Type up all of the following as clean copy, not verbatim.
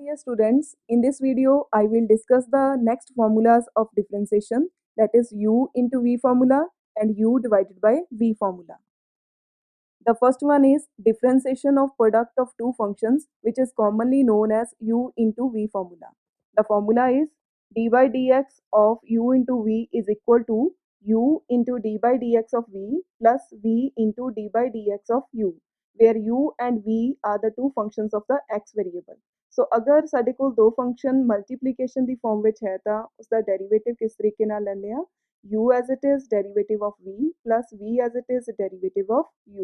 dear students, in this video I will discuss the next formulas of differentiation, that is u into v formula and u divided by v formula. The first one is differentiation of product of two functions, which is commonly known as u into v formula. The formula is d by dx of u into v is equal to u into d by dx of v plus v into d by dx of u, where u and v are the two functions of the x variable. ਸੋ ਅਗਰ ਸਾਡੇ ਕੋਲ ਦੋ function multiplication ਦੀ farm ਵਿੱਚ ਹੈ ਤਾਂ ਉਸ ਦਾ derivative ਕਿਸ ਤਰੀਕੇ ਨਾਲ ਲੈਂਦੇ ਆ u as it is derivative of v plus v as it is derivative of u.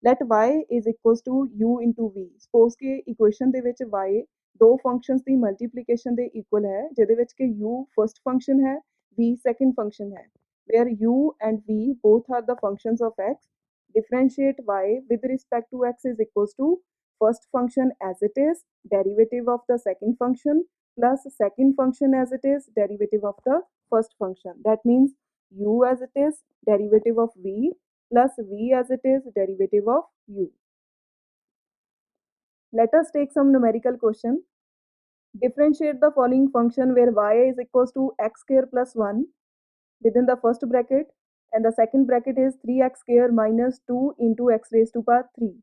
Let y is equals to u into v. Suppose ਕਿ ਇਕੁਏਸ਼ਨ ਦੇ ਵਿੱਚ y ਦੋ ਫੰਕਸ਼ਨਸ ਦੀ ਮਲਟੀਪਲੀਕੇਸ਼ਨ ਦੇ ਇਕੁਅਲ ਹੈ ਜਿਹਦੇ ਵਿੱਚ ਕਿ u ਫਰਸਟ ਫੰਕਸ਼ਨ ਹੈ v ਸੈਕੰਡ ਫੰਕਸ਼ਨ ਹੈ where u and v both are the functions of x. Differentiate y with respect to x is equals to first function as it is derivative of the second function plus second function as it is derivative of the first function. That means u as it is derivative of v plus v as it is derivative of u. Let us take some numerical question. Differentiate the following function where y is equals to x square plus 1 within the first bracket and the second bracket is 3x square minus 2 into x raised to power 3.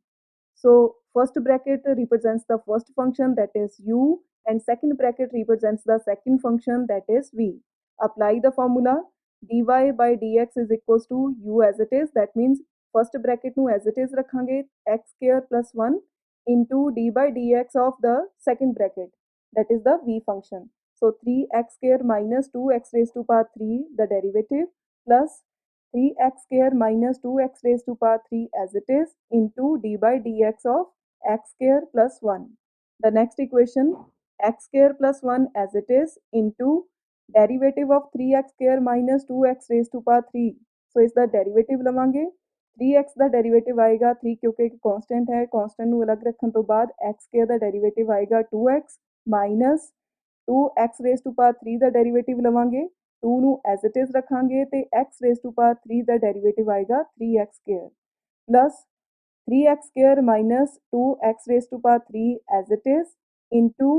So first bracket represents the first function, that is u, and second bracket represents the second function, that is v. Apply the formula dy by dx is equals to u as it is. That means first bracket nu as it is rakhange x square plus 1 into d by dx of the second bracket, that is the v function. So 3x square minus 2x raised to power 3 the derivative plus 3x square minus 2x raised to power 3 as it is into d by dx of x square plus 1. The next equation x square plus 1 as it is into derivative of 3x square minus 2x raised to power 3. So इसका derivative लवांगे 3x ਦਾ derivative ਆਏਗਾ 3 ਕਿਉਂਕਿ ਇੱਕ constant ਹੈ constant ਨੂੰ ਅਲੱਗ ਰੱਖਣ ਤੋਂ ਬਾਅਦ x square ਦਾ derivative ਆਏਗਾ 2x minus 2x raised to power 3 the derivative ਲਵਾਂਗੇ 2 ਨੂੰ as it is ਰੱਖਾਂਗੇ ਤੇ x raised to power 3 the derivative ਆਏਗਾ 3x square plus 3x square minus 2x raised to power 3 as it is into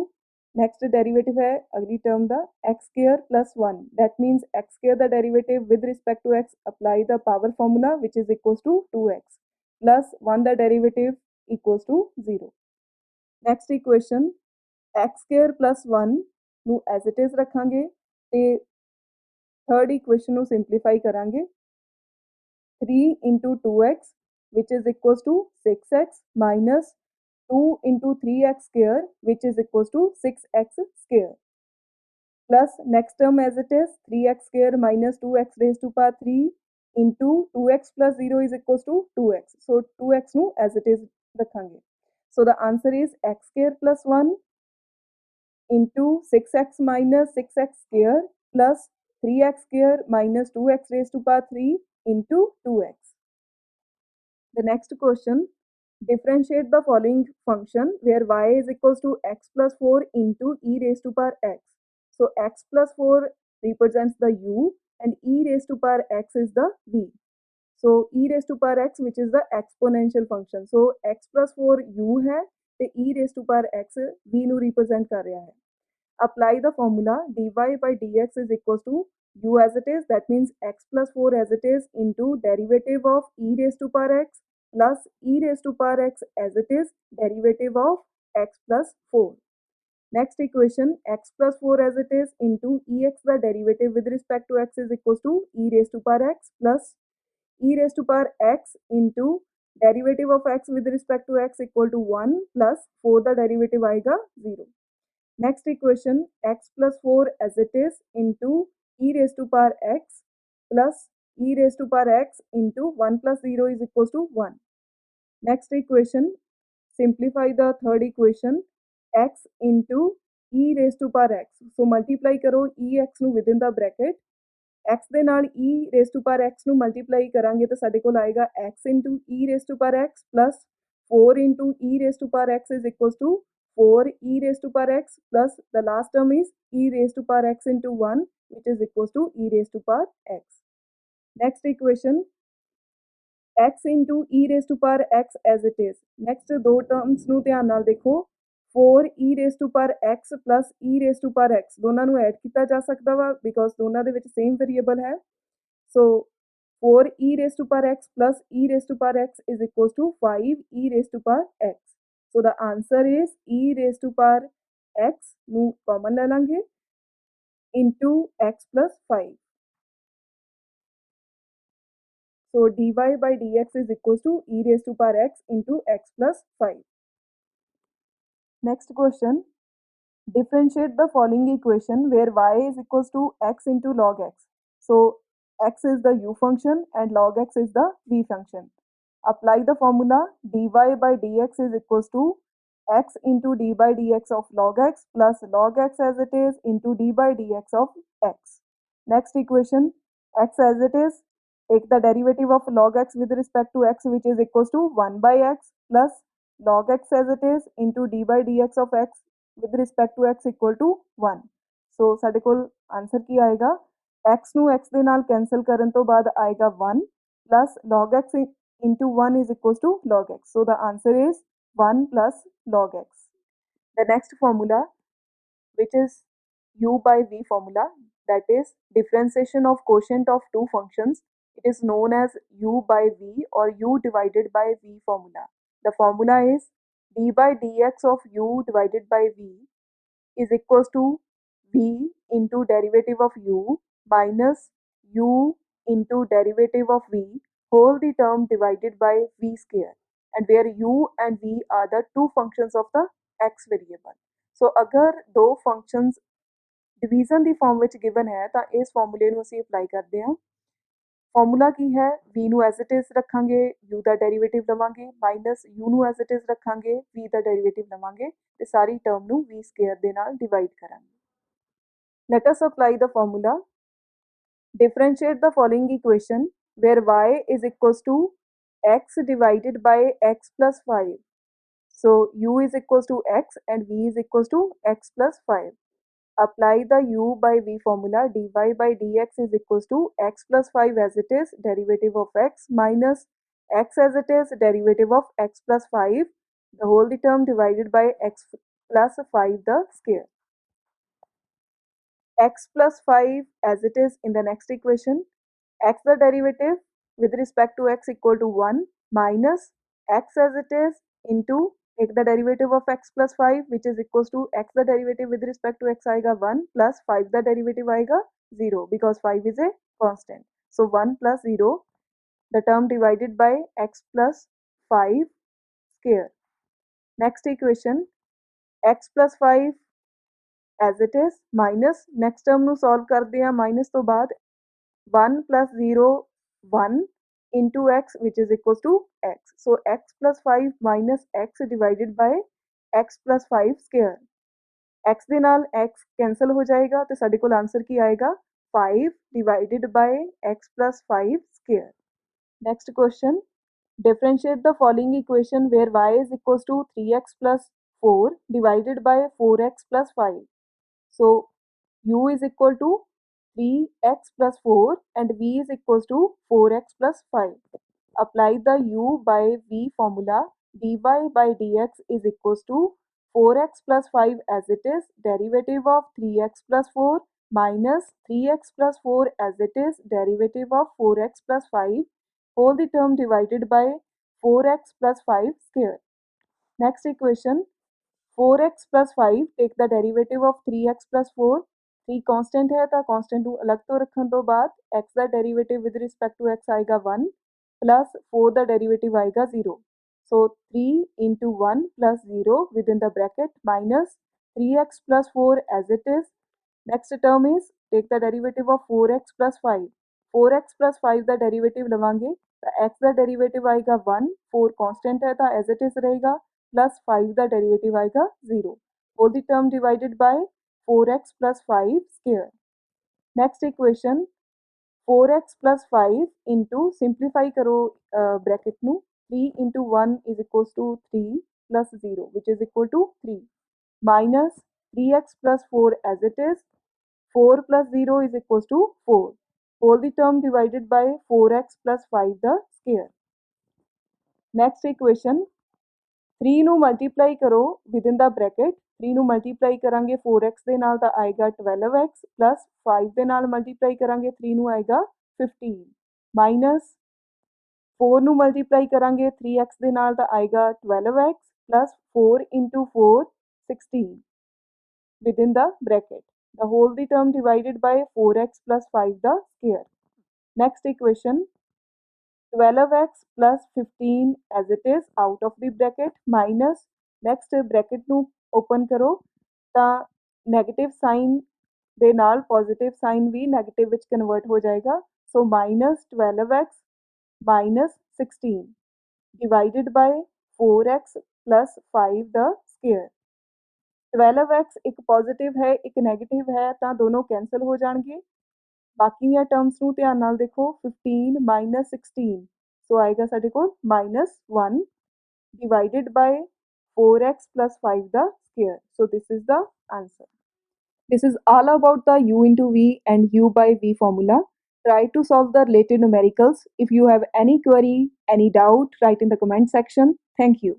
next derivative है अगली term the x square plus 1. That means x square the derivative with respect to x, apply the power formula which is equals to 2x plus 1 the derivative equals to 0. Next equation x square plus 1 ਨੂੰ as it is ਰੱਖਾਂਗੇ ਤੇ third equation ਨੂੰ simplify ਕਰਾਂਗੇ 3 into 2x which is equals to 6x minus 2 into 3x square which is equals to 6x square plus next term as it is 3x square minus 2x raised to power 3 into 2x plus 0 is equals to 2x. So 2x nu as it is rakhange. So the answer is x square plus 1 into 6x minus 6x square plus 3x square minus 2x raised to power 3 into 2x. The next question, differentiate the following function where y is equals to x plus 4 into e raised to power x. So x plus 4 represents the u and e raised to power x is the v. So e raised to power x which is the exponential function. So x plus 4 u है ਤੇ e raised to power x v ਨੂੰ represent ਕਰ ਰਿਹਾ ਹੈ. Apply the formula dy by dx is equals to u as it is, that means x plus 4 as it is into derivative of e raised to power x plus e raised to power x as it is derivative of x plus 4. Next equation x plus 4 as it is into ex the derivative with respect to x is equals to e raised to power x plus e raised to power x into derivative of x with respect to x equal to 1 plus 4 the derivative आएगा 0. Next equation x plus 4 as it is into e raised to power x plus e raised to power x into 1 plus 0 is equals to 1. Next equation, simplify the third equation x into e raised to power x. So multiply करो ex ਨੂੰ within the bracket x ਦੇ ਨਾਲ e raised to power x ਨੂੰ multiply ਕਰਾਂਗੇ ਤਾਂ ਸਾਡੇ ਕੋਲ ਆਏਗਾ x into e raised to power x plus 4 into e raised to power x is equals to 4 e raised to power x plus the last term is e raised to power x into 1 which is equals to e raised to power x. Next equation x into e raised to power x as it is. Next ਦੋ terms ਨੂੰ ਧਿਆਨ ਨਾਲ ਦੇਖੋ 4 e raised to power x plus e raised to power x ਦੋਨਾਂ ਨੂੰ add ਕੀਤਾ ਜਾ ਸਕਦਾ ਵਾ ਬਿਕੋਜ਼ ਦੋਨਾਂ ਦੇ ਵਿੱਚ ਸੇਮ ਵੇਰੀਏਬਲ ਹੈ ਸੋ 4 e raised to power x plus e raised to power x is equals to 5 e raised to power x. So the answer is e raised to power x ਨੂੰ common ਲੈ ਲਾਂਗੇ into x plus 5. So dy by dx is equals to e raised to power x into x plus 5. Next question. Differentiate the following equation where y is equals to x into log x. So x is the u function and log x is the v function. Apply the formula dy by dx is equals to x into d by dx of log x plus log x as it is into d by dx of x. Next equation, x as it is, take the derivative of log x with respect to x which is equals to 1 by x plus log x as it is into d by dx of x with respect to x equal to 1. So ਸਾਡੇ ਕੋਲ answer ਕੀ ਆਏਗਾ x ਨੂੰ x ਦੇ ਨਾਲ cancel ਕਰਨ ਤੋਂ ਬਾਅਦ ਆਏਗਾ 1 plus log x into 1 is equals to log x. So the answer is 1 plus log x. The next formula, which is u by v formula, that is differentiation of quotient of two functions. It is known as u by v or u divided by v formula. The formula is d by dx of u divided by v is equals to v into derivative of u minus u into derivative of v whole the term divided by v square, and where u and v are the two functions of the x variable. So अगर दो functions division ਦੀ form ਵਿੱਚ given ਹੈ ਤਾਂ ਇਸ formula ਨੂੰ ਅਸੀਂ apply ਕਰਦੇ ਹਾਂ ਫਾਰਮੂਲਾ ਕੀ ਹੈ v ਨੂੰ ਐਜ਼ ਇਟ ਇਜ਼ ਰੱਖਾਂਗੇ u ਦਾ ਡੈਰੀਵੇਟਿਵ ਲਵਾਂਗੇ ਮਾਈਨਸ u ਨੂੰ ਐਜ਼ ਇਟ ਇਜ਼ ਰੱਖਾਂਗੇ v ਦਾ ਡੈਰੀਵੇਟਿਵ ਲਵਾਂਗੇ ਤੇ ਸਾਰੀ ਟਰਮ ਨੂੰ v ਸਕੁਅਰ ਦੇ ਨਾਲ ਡਿਵਾਈਡ ਕਰਾਂਗੇ let us apply the formula differentiate the following equation where y is equals to x divided by x plus 5. So u is equals to x and v is equals to x plus 5. Apply the u by v formula dy by dx is equals to x plus 5 as it is derivative of x minus x as it is derivative of x plus 5 the whole the term divided by x plus 5 the square. X plus 5 as it is in the next equation, x the derivative with respect to x equal to 1 minus x as it is into take the derivative of x plus 5 which is equals to x the derivative with respect to x आएगा 1 plus 5 the derivative आएगा 0 because 5 is a constant. So 1 plus 0 the term divided by x plus 5 square. Next equation x plus 5 as it is minus next term ਨੂੰ solve ਕਰਦੇ ਹਾਂ minus ਤੋਂ ਬਾਅਦ 1 plus 0 1 into x which is equals to x. So x plus 5 minus x divided by x plus 5 square. x ਦੇ ਨਾਲ x cancel ਹੋ ਜਾਏਗਾ ਤੇ ਸਾਡੇ ਕੋਲ ਆਨਸਰ ਕੀ ਆਏਗਾ 5 divided by x plus 5 square. Next question, differentiate the following equation where y is equals to 3x plus 4 divided by 4x plus 5. So u is equal to 3x plus 4 and v is equals to 4x plus 5. Apply the u by v formula dy by dx is equals to 4x plus 5 as it is derivative of 3x plus 4 minus 3x plus 4 as it is derivative of 4x plus 5 whole the term divided by 4x plus 5 square. Next equation 4x plus 5 take the derivative of 3x plus 4 3 constant है ਤਾਂ constant ਨੂੰ ਅਲੱਗ ਤੋਂ ਰੱਖਣ ਤੋਂ ਬਾਅਦ x the derivative with respect to x ਆਏਗਾ 1 plus 4 ਦਾ derivative ਆਏਗਾ 0. So 3 into 1 plus 0 within the bracket minus 3x plus 4 as it is. Next term is take the derivative of 4x plus 5. 4x plus 5 the derivative ਲਵਾਂਗੇ ਤਾਂ x ਦਾ derivative ਆਏਗਾ 1 4 constant ਹੈ ਤਾਂ as it is ਰਹੇਗਾ plus 5 the derivative आएगा 0. All the term divided by 4x plus 5 square. Next equation 4x plus 5 into simplify करो bracket ਨੂੰ 3 into 1 is equals to 3 plus 0 which is equal to 3 minus 3x plus 4 as it is 4 plus 0 is equals to 4. All the term divided by 4x plus 5 the square. Next equation 3 ਨੂੰ multiply ਕਰੋ within ਦਾ bracket 3 ਨੂੰ multiply ਕਰਾਂਗੇ 4x ਦੇ ਨਾਲ ਤਾਂ ਆਏਗਾ 12x plus 5 ਦੇ ਨਾਲ ਮਲਟੀਪਲਾਈ ਕਰਾਂਗੇ 3 ਨੂੰ ਆਏਗਾ 15 ਮਾਈਨਸ 4 ਨੂੰ ਮਲਟੀਪਲਾਈ ਕਰਾਂਗੇ 3x ਦੇ ਨਾਲ ਤਾਂ ਆਏਗਾ 12x plus 4 into 4 16 within the bracket. The whole the term divided by 4x plus 5 the square. Next equation 12x plus 15 as it is out of the bracket minus next bracket ਨੂੰ open ਕਰੋ ਤਾਂ negative sign ਦੇ ਨਾਲ positive sign ਵੀ negative ਵਿੱਚ convert ਹੋ ਜਾਏਗਾ so minus 12x minus 16 divided by 4x plus 5 the square 12x ਇੱਕ positive ਹੈ ਇੱਕ negative ਹੈ ਤਾਂ ਦੋਨੋਂ cancel ਹੋ ਜਾਣਗੇ ਬਾਕੀ ਦੀਆਂ ਟਰਮਸ ਨੂੰ ਧਿਆਨ ਨਾਲ ਦੇਖੋ 15 minus 16 ਸੋ ਆਏਗਾ ਸਾਡੇ ਕੋਲ minus 1 divided by 4x plus 5 the square so this is the answer. This is all about the u into v and u by v formula. Try to solve the related numericals. If you have any query, any doubt, write in the comment section. Thank you.